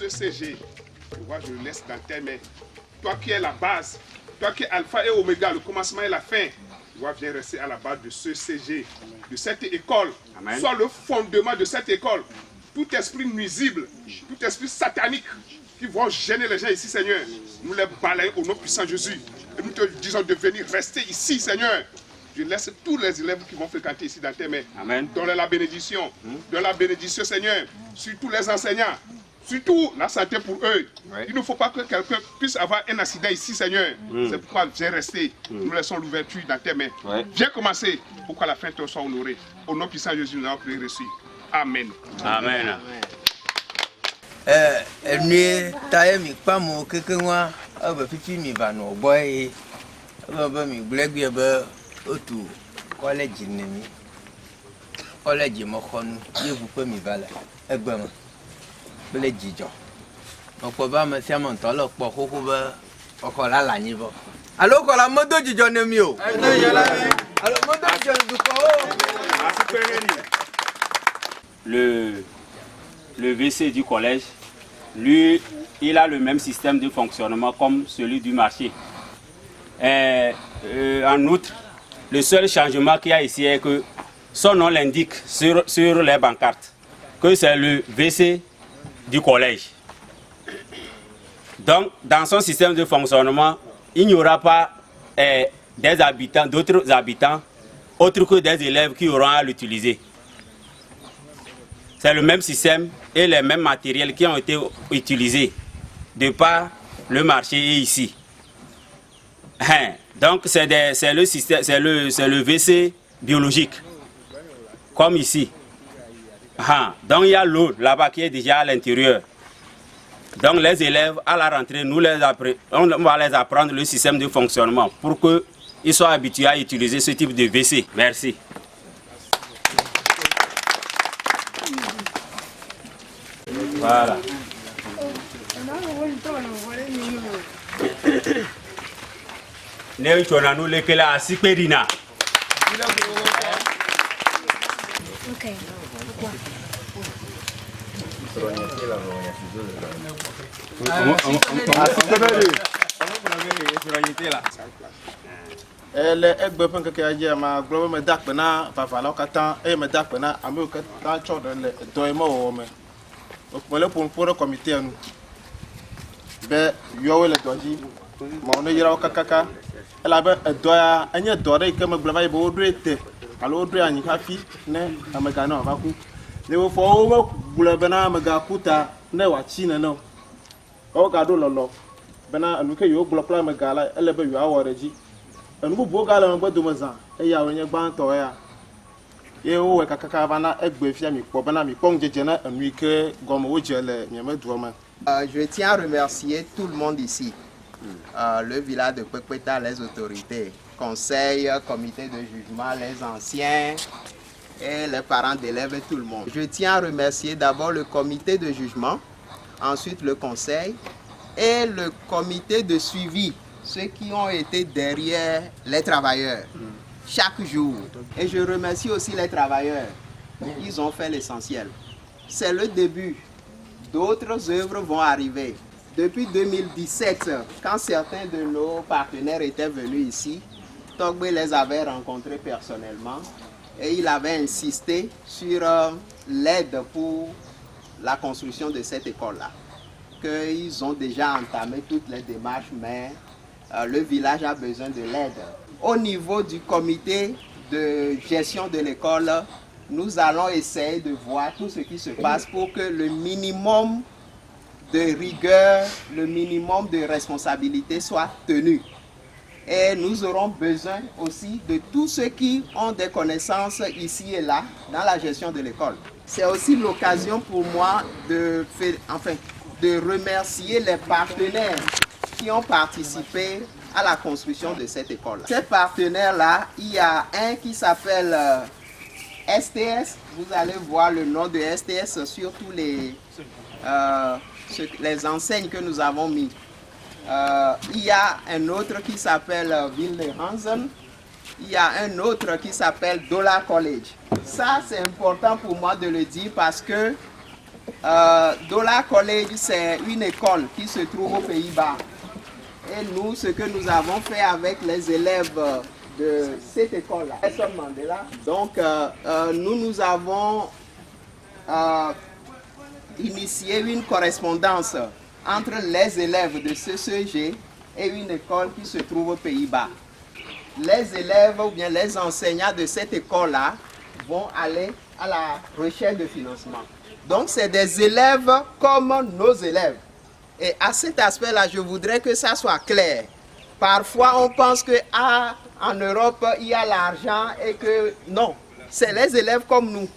ce CG, je le laisse dans tes mains. Toi qui es la base, toi qui es Alpha et Oméga, le commencement et la fin, viens rester à la base de ce CG, de cette école. Amen. Sois le fondement de cette école. Tout esprit nuisible, tout esprit satanique qui vont gêner les gens ici, Seigneur, nous les balayons au nom puissant de Jésus. Et nous te disons de venir rester ici, Seigneur. Je laisse tous les élèves qui vont fréquenter ici dans tes mains. Amen. Donne la bénédiction. Donne la bénédiction, Seigneur, sur tous les enseignants. Surtout la santé pour eux. Oui. Il ne faut pas que quelqu'un puisse avoir un accident ici, Seigneur. C'est pourquoi viens rester. Nous laissons l'ouverture dans tes mains. Oui. Viens commencer pour que la fin te soit honorée. Au nom puissant de Jésus, nous avons prié reçu. Amen. Amen. Ni taye mi kpamo keke nwa ebe fifi mi va no boy ebe mi glegbe be otu college ni mi college mo khonu yevu pe mi va la egbe mo bele jijo opo ba me sia mo nto lo po koko be oko la la yin bo alo ko la moto jijo ne mi o alo moto jijo du ko Le WC du collège, lui, il a le même système de fonctionnement comme celui du marché. En outre, le seul changement qu'il y a ici est que son nom l'indique sur les pancartes, que c'est le WC du collège. Donc, dans son système de fonctionnement, il n'y aura pas des habitants, d'autres habitants, autres que des élèves qui auront à l'utiliser. C'est le même système et les mêmes matériels qui ont été utilisés de par le marché et ici. Donc c'est le système, c'est le WC biologique, comme ici. Donc il y a l'eau là-bas qui est déjà à l'intérieur. Donc les élèves à la rentrée, on va les apprendre le système de fonctionnement pour qu'ils soient habitués à utiliser ce type de WC. Merci. Voilà. Ne chona nu lekela asipedina. Okay. Le egbe pen keke aje ma glo me dak na papa la katan e me dak na ame ka ta cho de le do mo wo me o le pour comité anu be yo le doji mo no yira kaka ela be do ya anye do re ke me glo ma bo do ete alo do anyi ka fi ne amega na ba ku le wo fo wo glo be na amega kuta ne wa chi ne no o ga do lolo be na anu ke yo glo pla amega la ele be yo awore ji anu bo ga la ngbe do mazan e ya onye gba nto ya ye o we kaka bana egbe fia mi po bana mi pong jeje na anu ike gomo wo je le mi me do ma. Je tiens à remercier tout le monde ici, le village de Pekpeta, les autorités, conseil, comité de jugement, les anciens et les parents d'élèves et tout le monde. Je tiens à remercier d'abord le comité de jugement, ensuite le conseil et le comité de suivi, ceux qui ont été derrière les travailleurs chaque jour. Et je remercie aussi les travailleurs, ils ont fait l'essentiel. C'est le début. D'autres œuvres vont arriver. Depuis 2017, quand certains de nos partenaires étaient venus ici, Togbe les avait rencontrés personnellement et il avait insisté sur l'aide pour la construction de cette école-là. Qu'ils ont déjà entamé toutes les démarches, mais le village a besoin de l'aide. Au niveau du comité de gestion de l'école, nous allons essayer de voir tout ce qui se passe pour que le minimum de rigueur, le minimum de responsabilité soit tenu. Et nous aurons besoin aussi de tous ceux qui ont des connaissances ici et là dans la gestion de l'école. C'est aussi l'occasion pour moi de remercier les partenaires qui ont participé à la construction de cette école. Ces partenaires-là, il y a un qui s'appelle STS, vous allez voir le nom de STS sur tous les enseignes que nous avons mis. Il y a un autre qui s'appelle Wilde Hansen. Il y a un autre qui s'appelle Dollar College. Ça, c'est important pour moi de le dire parce que Dola College, c'est une école qui se trouve aux Pays-Bas. Et nous, ce que nous avons fait avec les élèves de cette école-là, Nelson Mandela, donc nous avons initié une correspondance entre les élèves de CCG et une école qui se trouve aux Pays-Bas. Les élèves ou bien les enseignants de cette école-là vont aller à la recherche de financement. Donc, c'est des élèves comme nos élèves. Et à cet aspect-là, je voudrais que ça soit clair. Parfois, on pense qu'en Europe, il y a l'argent et que non, c'est les élèves comme nous.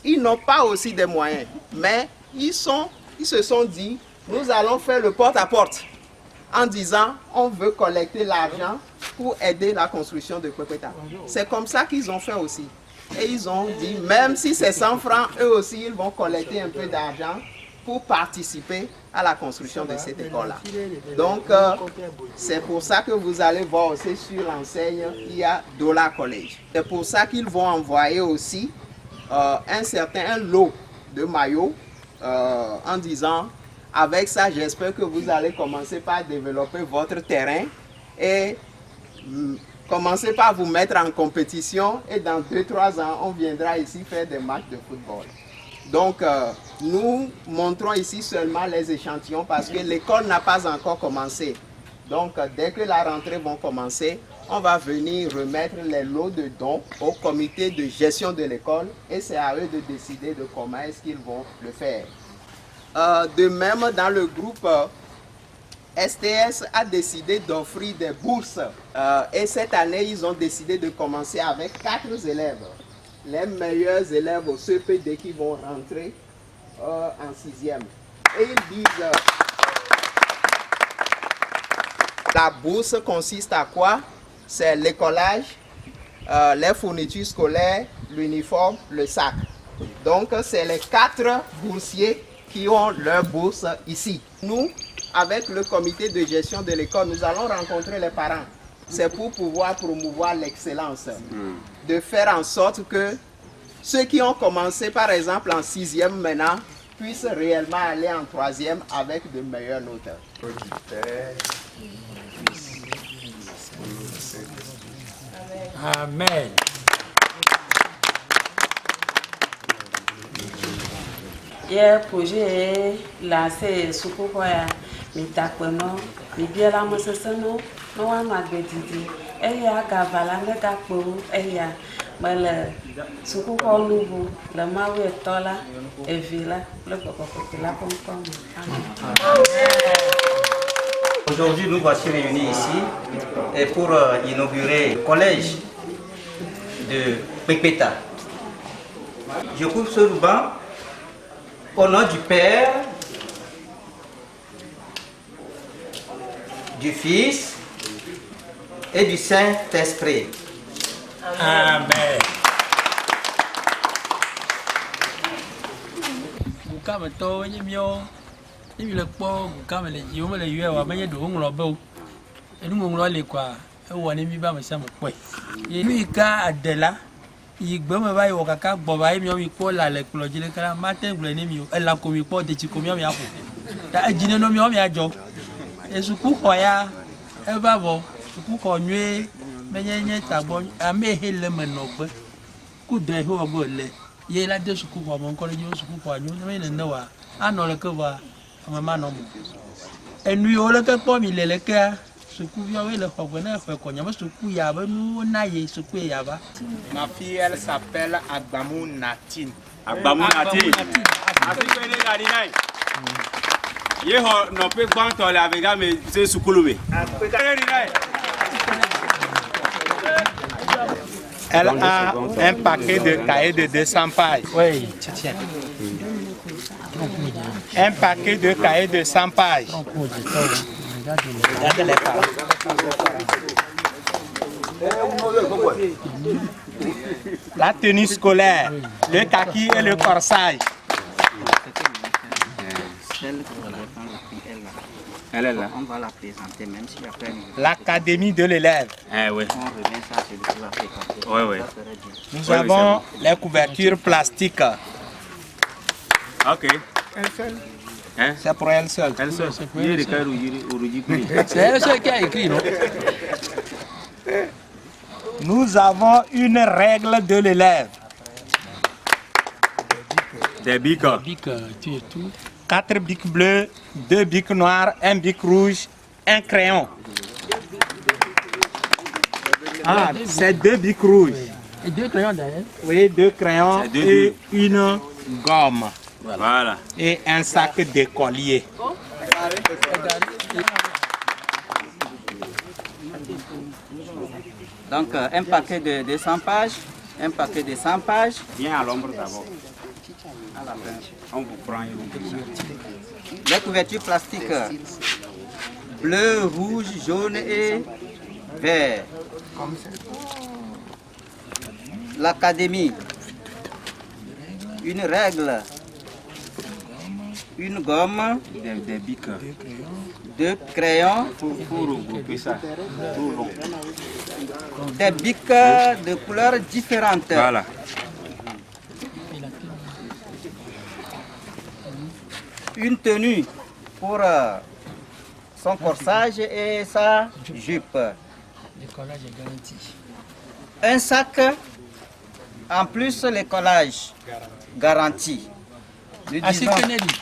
Ils n'ont pas aussi des moyens, mais ils se sont dit, nous allons faire le porte-à-porte en disant, on veut collecter l'argent pour aider la construction de Kwekweta. C'est comme ça qu'ils ont fait aussi. Et ils ont dit, même si c'est 100 francs, eux aussi, ils vont collecter un peu d'argent pour participer à la construction de cette école-là. Donc, c'est pour ça que vous allez voir aussi sur l'enseigne, il y a Dola College. C'est pour ça qu'ils vont envoyer aussi un lot de maillots en disant, avec ça, j'espère que vous allez commencer par développer votre terrain et commencez par vous mettre en compétition et dans 2-3 ans, on viendra ici faire des matchs de football. Donc, nous montrons ici seulement les échantillons parce que l'école n'a pas encore commencé. Donc, dès que la rentrée va commencer, on va venir remettre les lots de dons au comité de gestion de l'école et c'est à eux de décider de comment est-ce qu'ils vont le faire. De même, dans le groupe STS a décidé d'offrir des bourses et cette année, ils ont décidé de commencer avec 4 élèves. Les meilleurs élèves au CPD qui vont rentrer en 6e. Et ils disent, la bourse consiste à quoi? C'est l'écolage, les fournitures scolaires, l'uniforme, le sac. Donc, c'est les 4 boursiers qui ont leur bourse ici. Nous, avec le comité de gestion de l'école, nous allons rencontrer les parents. C'est pour pouvoir promouvoir l'excellence, de faire en sorte que ceux qui ont commencé par exemple en 6e maintenant puissent réellement aller en 3e avec de meilleures notes. Amen. Hier projet lancé suku koya mi takpono mi biela mo seseno no wa magbedidi eya gavala ne gakpo eya mele suku ko nubu le mawe tola evila le kokokila pompom. Aujourd'hui, nous voici réunis ici et pour inaugurer le collège de Kwekweta. Je coupe ce ruban au nom du Père, du Fils et du Saint-Esprit. Amen. Bukame to nye mio. Ni le kpo bukame le yi o me le yue wa me ye do nglo be o. Enu nglo le kwa e wo ni mi ba me sa mo pe. Ye mi ka adela. Igbe me ba yo kaka gbo ba mi o mi kpo la le klo jile kala matin gble ni mi o. E la ko mi kpo de ti ko mi o mi apo. Ta ejine no mi o mi ajo. Esu ku ko ya e ba bo. Ku ko nwe menyenye tagbo ame hele menogbe ku de ho ogbo le ye la de suku ko mo nko le jo suku ko anyu me ne wa anole ke wa mama no mo enu yo le ke po mi le ke suku bi o le ko na fe ko nyama suku ya ba nu na ye suku ya ba. Ma fille elle s'appelle Agbamou Natine. Agbamou Natine. Asi ko ni ga di nai. Ye ho no pe gban to le avega me se sukulu me. Elle a un paquet de cahiers de 200 pages. Oui, tiens. Un paquet de cahiers de 100 pages. Regardez les pages. La tenue scolaire, le kaki et le corsage. Elle est là. On va la présenter même si après. L'académie de l'élève. Eh oui. On remet ça sur le pouvoir fréquenter. Oui, oui. Nous avons les couvertures plastiques. Ok. Elle seule. Hein? C'est pour elle seule. Elle seule. C'est elle seule qui a écrit, non? Nous avons une règle de l'élève. Des bics. Bic, tu es tout. 4 bics bleus, 2 bics noirs, 1 bic rouge, 1 crayon. Ah, c'est 2 bics rouges. Et 2 crayons derrière. Oui, 2 crayons C'est deux et une gomme. Voilà. Et un sac d'écolier. Donc un paquet de 200 pages, un paquet de 100 pages. Viens à l'ombre d'abord. À la fin. On vous prend et vous prenez. Les couvertures plastiques bleu, rouge, jaune et vert. L'académie, une règle, une gomme, Des bics. 2 crayons, Pour regrouper ça. des bics de couleurs différentes. Voilà. Une tenue pour son corsage et sa jupe. Le collage est garanti. Un sac, en plus le collage garanti. Nous Ah, c'est disons- Kennedy.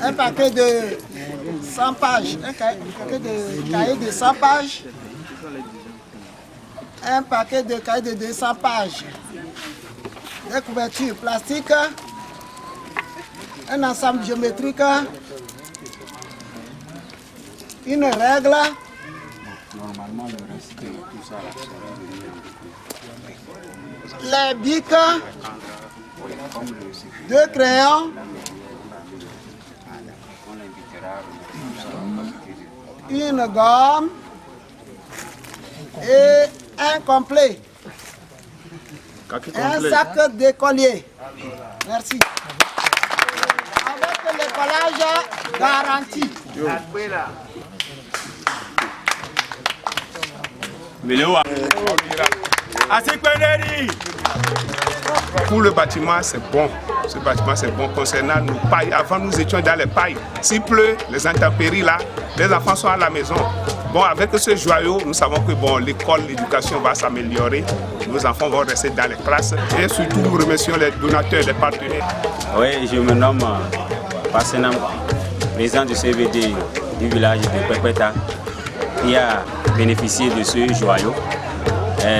Un paquet de 100 pages, un paquet de cahiers de 100 pages, un paquet de cahiers de 200 pages, des couvertures plastiques, un ensemble géométrique, une règle, Normalement, le reste de tout ça, les bics, 2 crayons, une gomme et un complet. Un sac d'écolier. Merci. Avec le collage garanti. Pour le bâtiment, c'est bon. Ce bâtiment, c'est bon. Concernant nos pailles, avant nous étions dans les pailles. S'il pleut, les intempéries là, les enfants sont à la maison. Bon, avec ce joyau, nous savons que bon, l'école, l'éducation va s'améliorer. Nos enfants vont rester dans les classes. Et surtout, nous remercions les donateurs, les partenaires. Oui, je me nomme Passenam, président du CVD du village de Pepeta, qui a bénéficié de ce joyau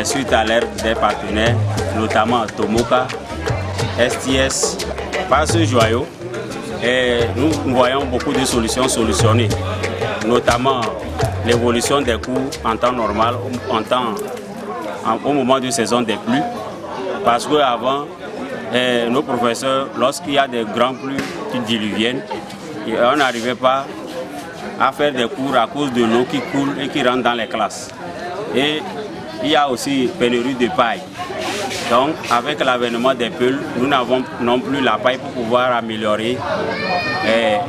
suite à l'aide des partenaires, notamment Tomoka, STS. Par ce joyau, nous voyons beaucoup de solutions solutionnées, notamment l'évolution des cours en temps normal, au moment de saison des pluies, parce qu'avant, nos professeurs, lorsqu'il y a des grands pluies qui diluviennent, on n'arrivait pas à faire des cours à cause de l'eau qui coule et qui rentre dans les classes. Et il y a aussi pénurie de paille. Donc, avec l'avènement des peuls, nous n'avons non plus la paille pour pouvoir améliorer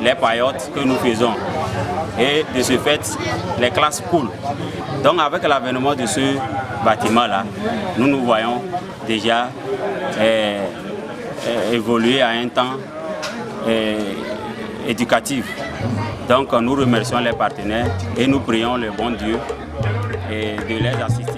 les paillotes que nous faisons. Et de ce fait, les classes coulent. Donc, avec l'avènement de ce bâtiment-là, nous nous voyons déjà évoluer à un temps éducatif. Donc, nous remercions les partenaires et nous prions le bon Dieu de les assister.